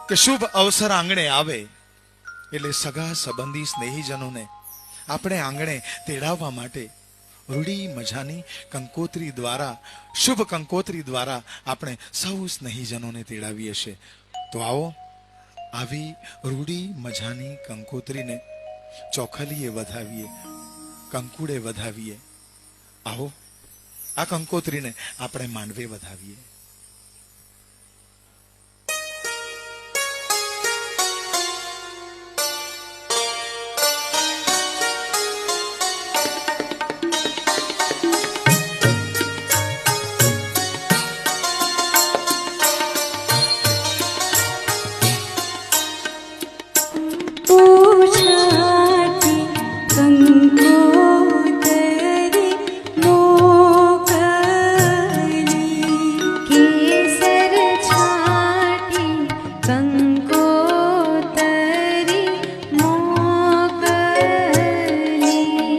કે શુભ અવસર આંગણે આવે એટલે સગા સંબંધી સ્નેહીજનોને આપણે આંગણે તેડાવવા માટે રૂડી મજાની કંકોત્રી દ્વારા, શુભ કંકોત્રી દ્વારા આપણે સૌ સ્નેહીજનોને તેડાવીએ છીએ. તો આવો આવી રૂડી મજાની કંકોત્રીને ચોખલીએ વધાવીએ, કંકુડે વધાવીએ. આવો આ કંકોત્રીને આપણે માંડવે વધાવીએ.